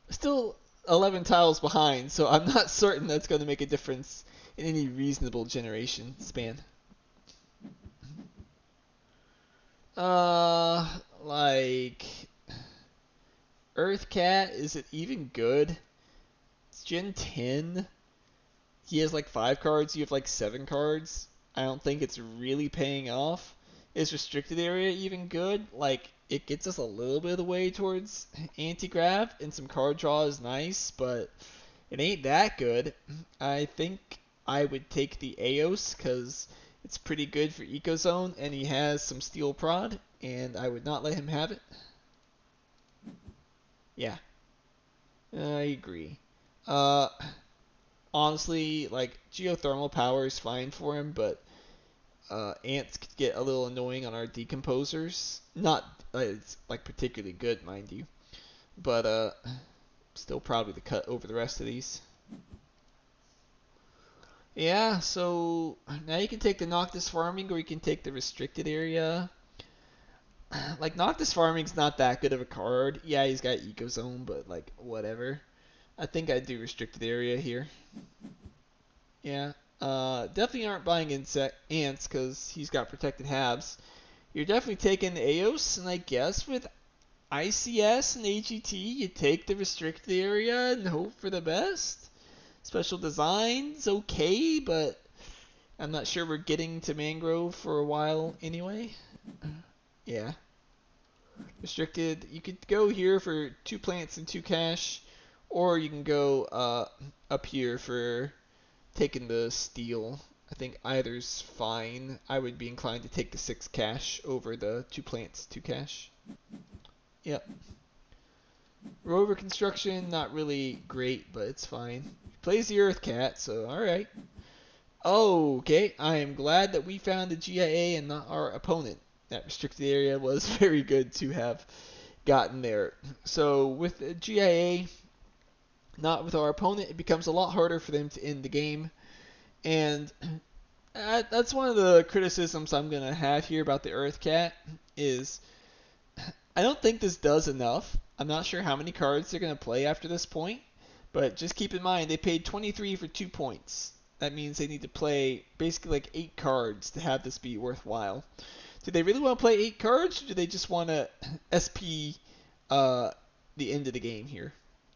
Speaker 1: still 11 tiles behind, so I'm not certain that's going to make a difference in any reasonable generation span. Like, Earth Cat, is it even good? It's Gen 10. He has like 5 cards, you have like 7 cards. I don't think it's really paying off. Is Restricted Area even good? Like, it gets us a little bit of the way towards anti-grav, and some card draw is nice, but it ain't that good. I think I would take the Aos, because it's pretty good for Ecozone, and he has some steel prod, and I would not let him have it. Yeah. I agree. Uh, Honestly, like geothermal power is fine for him, but ants could get a little annoying on our decomposers. Not it's like particularly good, mind you, but still probably the cut over the rest of these. Yeah, so now you can take the Noctis farming, or you can take the restricted area. Like Noctis farming's not that good of a card. Yeah, he's got Eco Zone, but like whatever. I think I'd do restricted area here. Yeah. Definitely aren't buying insect ants because he's got protected halves. You're definitely taking Aeos, and I guess with ICS and AGT, you take the restricted area and hope for the best. Special design's okay, but I'm not sure we're getting to Mangrove for a while anyway. Yeah. Restricted, you could go here for 2 plants and 2 cash, or you can go up here for taking the steel. I think either's fine. I would be inclined to take the 6 cash over the 2 plants, 2 cash. Yep. Rover construction, not really great, but it's fine. He plays the Earth Cat, so alright. Oh, okay. I am glad that we found the GIA and not our opponent. That restricted area was very good to have gotten there. So with the GIA, not with our opponent, it becomes a lot harder for them to end the game. And that's one of the criticisms I'm going to have here about the Earth Cat is I don't think this does enough. I'm not sure how many cards they're going to play after this point, but just keep in mind they paid 23 for 2 points. That means they need to play basically like 8 cards to have this be worthwhile. Do they really want to play 8 cards, or do they just want to SP the end of the game here?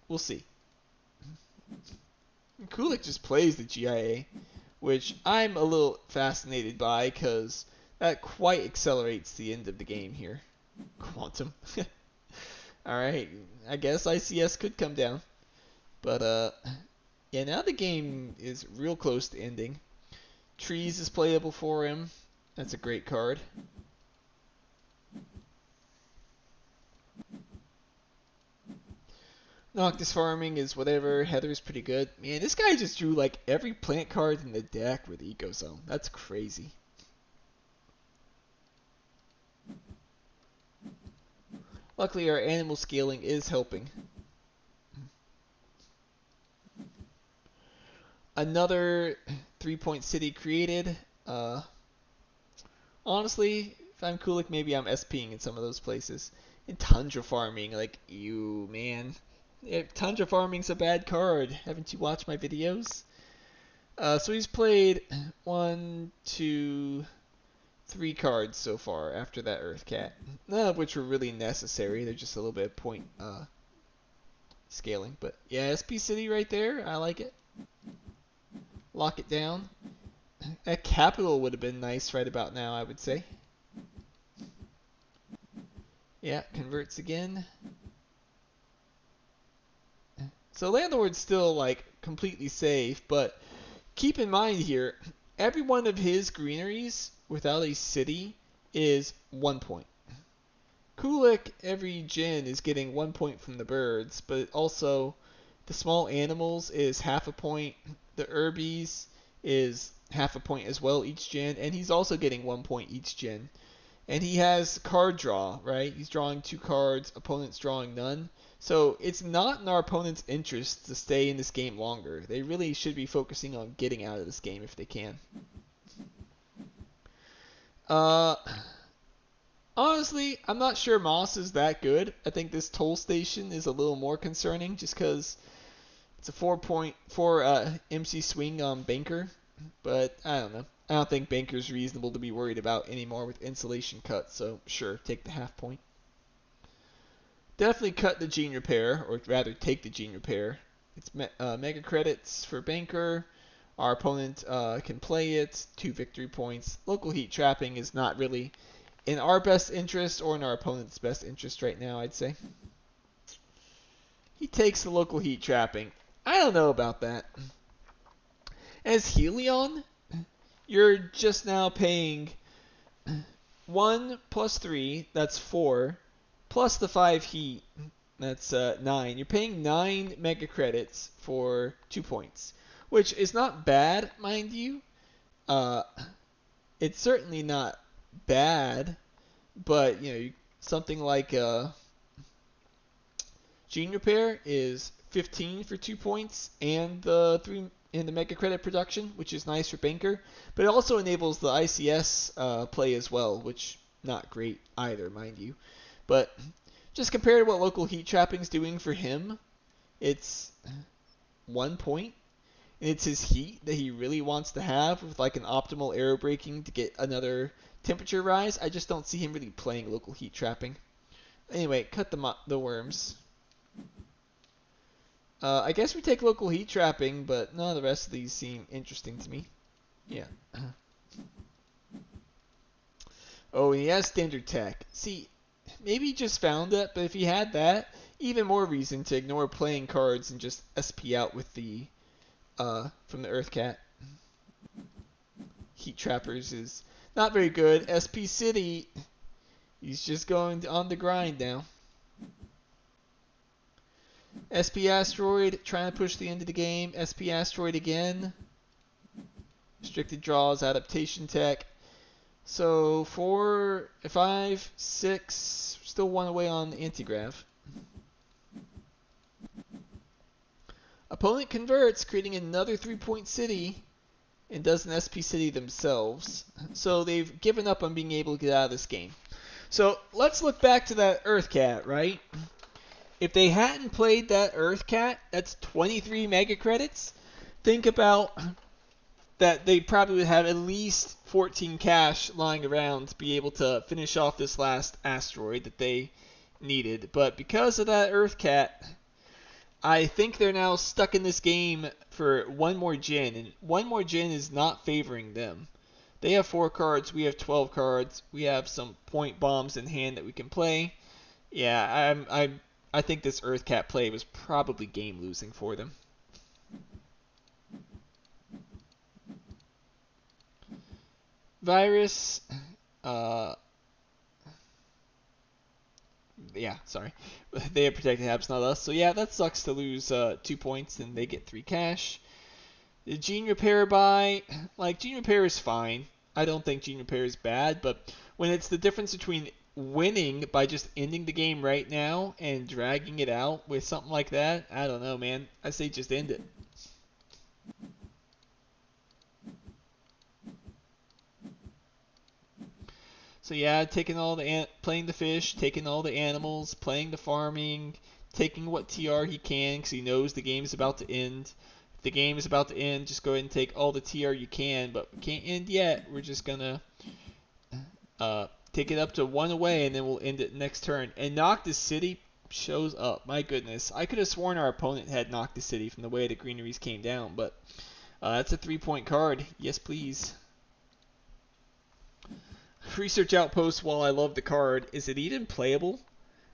Speaker 1: We'll see. Kulik just plays the GIA, which I'm a little fascinated by because that quite accelerates the end of the game here. Quantum. Alright, I guess ICS could come down. But, yeah, now the game is real close to ending. Trees is playable for him. That's a great card. Noctis farming is whatever. Heather's pretty good. Man, this guy just drew like every plant card in the deck with Eco Zone. That's crazy. Luckily, our animal scaling is helping. Another 3-point city created. Honestly, if I'm Kulik, maybe I'm SPing in some of those places. And Tundra farming, like, you, man. Tundra farming's a bad card. Haven't you watched my videos? So he's played 1, 2, 3 cards so far after that Earth Cat. None of which were really necessary. They're just a little bit of point scaling. But yeah, SP City right there. I like it. Lock it down. That capital would have been nice right about now, I would say. Yeah, converts again. So Landlord's still like completely safe, but keep in mind here, every one of his greeneries without a city is 1 point. Kulik, every gen is getting 1 point from the birds, but also the small animals is half a point. The herbies is half a point as well each gen, and he's also getting 1 point each gen. And he has card draw, right? He's drawing 2 cards, opponent's drawing none. So it's not in our opponent's interest to stay in this game longer. They really should be focusing on getting out of this game if they can. Honestly, I'm not sure Moss is that good. I think this toll station is a little more concerning just because it's a 4.4 MC swing on Banker. But I don't know. I don't think Banker's reasonable to be worried about anymore with insulation cut, so sure, take the half point. Definitely cut the gene repair, or rather take the gene repair. It's mega credits for Banker. Our opponent can play it, 2 victory points. Local heat trapping is not really in our best interest or in our opponent's best interest right now, I'd say. He takes the local heat trapping. I don't know about that. As Helion, you're just now paying 1 plus 3, that's 4, plus the 5 heat, That's 9. You're paying 9 mega credits for 2 points, which is not bad, mind you. Uh, it's certainly not bad, but something like Gene Repair is 15 for 2 points and the 3 in the mega credit production, which is nice for Banker, but it also enables the ICS play as well, which not great either, mind you. But just compared to what local heat trapping's doing for him, it's 1 point, and it's his heat that he really wants to have with like an optimal aero braking to get another temperature rise. I just don't see him really playing local heat trapping. Anyway, cut the worms. I guess we take local heat trapping, but none of the rest of these seem interesting to me. Yeah. Oh, he has standard tech. See, maybe he just found it, but if he had that, even more reason to ignore playing cards and just SP out with the from the Earth Cat. Heat Trappers is not very good. SP City, he's just going on the grind now. SP Asteroid, trying to push the end of the game. SP Asteroid again. Restricted draws, adaptation tech. So 4, 5, 6, still 1 away on the anti-grav. Opponent converts, creating another 3-point city, and does an SP city themselves. So they've given up on being able to get out of this game. So let's look back to that Earth Cat, right? If they hadn't played that Earth Cat, that's 23 mega credits. Think about that they probably would have at least 14 cash lying around to be able to finish off this last asteroid that they needed. But because of that Earth Cat, I think they're now stuck in this game for one more gen, and one more gen is not favoring them. They have 4 cards, we have 12 cards, we have some point bombs in hand that we can play. Yeah, I think this Earth Cat play was probably game losing for them. Virus, yeah, sorry. They have protected habs, not us. So yeah, that sucks to lose 2 points and they get 3 cash. The Gene Repair buy, like Gene Repair is fine. I don't think Gene Repair is bad, but when it's the difference between winning by just ending the game right now and dragging it out with something like that, I don't know, man. I say just end it. So yeah, taking all the playing the fish, taking all the animals, playing the farming, taking what TR he can because he knows the game's about to end. If the game is about to end, just go ahead and take all the TR you can, but we can't end yet. We're just gonna take it up to 1 away, and then we'll end it next turn. And Noctis City shows up. My goodness, I could have sworn our opponent had Noctis City from the way the greeneries came down, but that's a 3-point card. Yes, please. Research Outpost, while I love the card, is it even playable?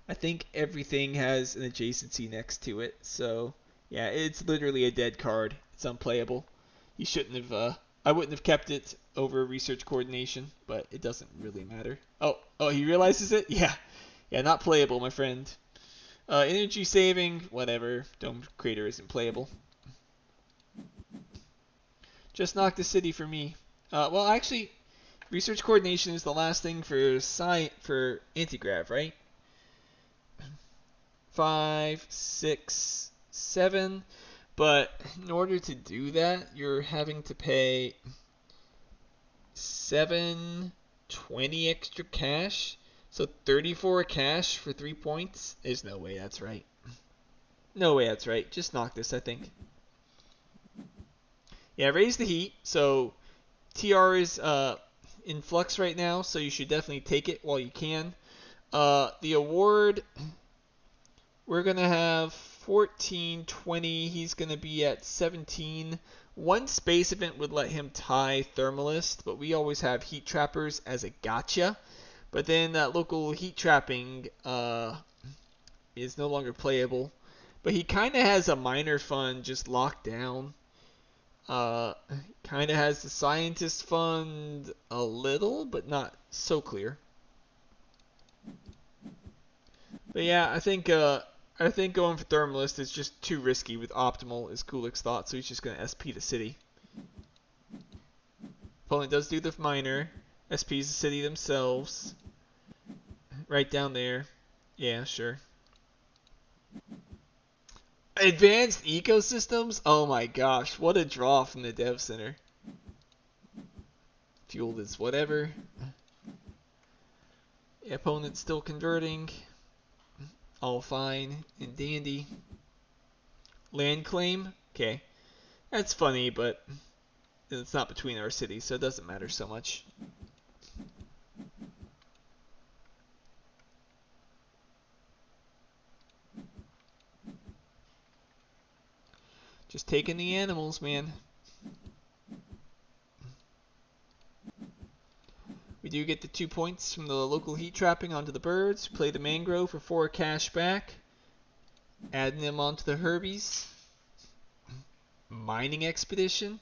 Speaker 1: I think everything has an adjacency next to it, so yeah, it's literally a dead card. It's unplayable. You shouldn't have, I wouldn't have kept it over Research Coordination, but it doesn't really matter. Oh, he realizes it? Yeah, not playable, my friend. Energy saving, whatever. Dome Crater isn't playable. Just knock the city for me. Well, actually, Research Coordination is the last thing for anti-grav, right? 5, 6, 7. But in order to do that, you're having to pay 720 extra cash. So 34 cash for 3 points. There's no way that's right. No way that's right. Just knock this, I think. Yeah, raise the heat. So TR is in flux right now, so you should definitely take it while you can. The award, we're going to have 14, 20. He's going to be at 17. One space event would let him tie Thermalist, but we always have Heat Trappers as a gotcha. But then that local Heat Trapping is no longer playable. But he kind of has a minor fund just locked down. Kind of has the Scientist Fund a little, but not so clear. But yeah, I think I think going for Thermalist is just too risky with Optimal, is Kulik's thought, so he's just going to SP the city. Opponent does do the miner. SPs the city themselves. Right down there. Yeah, sure. Advanced ecosystems? Oh my gosh, what a draw from the dev center. Fueled is whatever. The opponent's still converting. All fine and dandy. Land claim? Okay. That's funny, but it's not between our cities, so it doesn't matter so much. Just taking the animals, man. We do get the 2 points from the local heat trapping onto the birds. Play the mangrove for 4 cash back. Adding them onto the herbies. Mining expedition?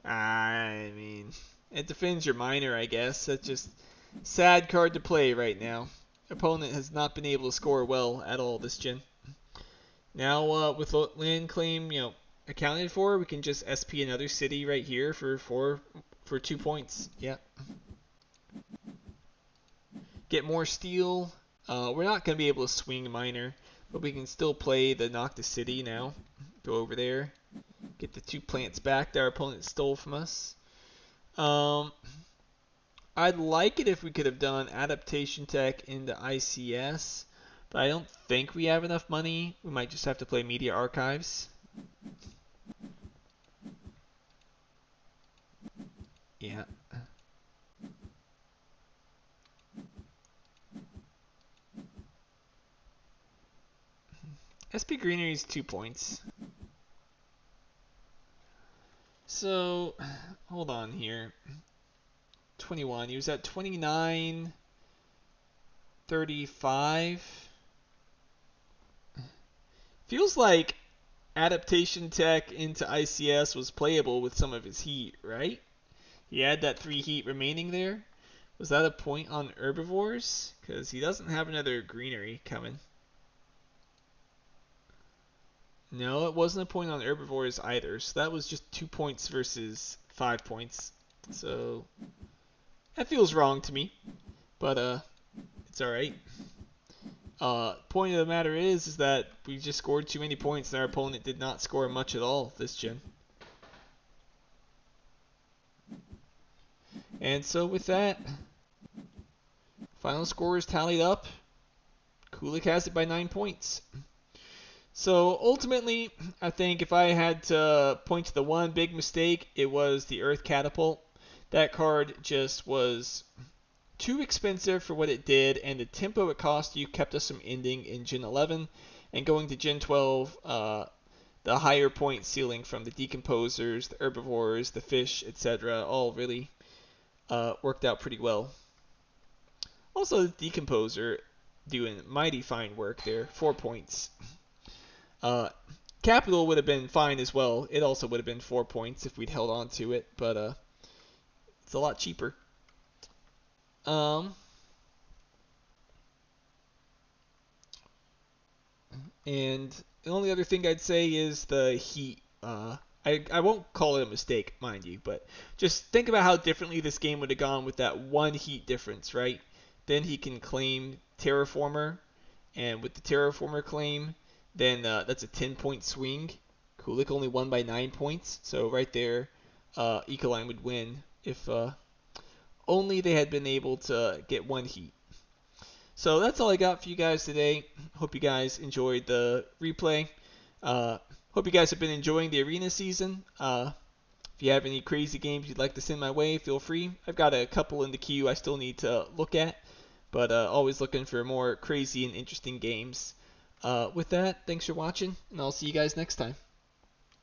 Speaker 1: I mean, it defends your miner, I guess. That's just sad card to play right now. Opponent has not been able to score well at all this gen. Now, with land claim, accounted for, we can just SP another city right here for 2 points. Yeah. Get more steel. We're not going to be able to swing miner, but we can still play the knock the city now. Go over there. Get the 2 plants back that our opponent stole from us. I'd like it if we could have done adaptation tech into ICS, but I don't think we have enough money. We might just have to play media archives. Yeah. SP Greenery is 2 points. So, hold on here. 21. He was at 29, 35. Feels like adaptation tech into ICS was playable with some of his heat, right? He had that 3 heat remaining there. Was that a point on herbivores? Because he doesn't have another greenery coming. No, it wasn't a point on herbivores either. So that was just 2 points versus 5 points. So that feels wrong to me. But it's alright. Point of the matter is that we just scored too many points and our opponent did not score much at all this gen. And so with that, final score is tallied up. Kulik has it by 9 points. So ultimately, I think if I had to point to the one big mistake, it was the Earth Catapult. That card just was too expensive for what it did, and the tempo it cost you kept us from ending in Gen 11 and going to Gen 12. The higher point ceiling from the decomposers, the herbivores, the fish, etc., all really worked out pretty well. Also, the decomposer doing mighty fine work there, 4 points. Capital would have been fine as well. It also would have been 4 points if we'd held on to it, but it's a lot cheaper. And the only other thing I'd say is the heat. I won't call it a mistake, mind you, but just think about how differently this game would have gone with that 1 heat difference, right? Then he can claim Terraformer, and with the Terraformer claim, then that's a 10-point swing. Kulik only won by 9 points, so right there, Ecoline would win if only they had been able to get 1 heat. So that's all I got for you guys today. Hope you guys enjoyed the replay. Hope you guys have been enjoying the arena season. If you have any crazy games you'd like to send my way, feel free. I've got a couple in the queue I still need to look at, but always looking for more crazy and interesting games. With that, thanks for watching, and I'll see you guys next time.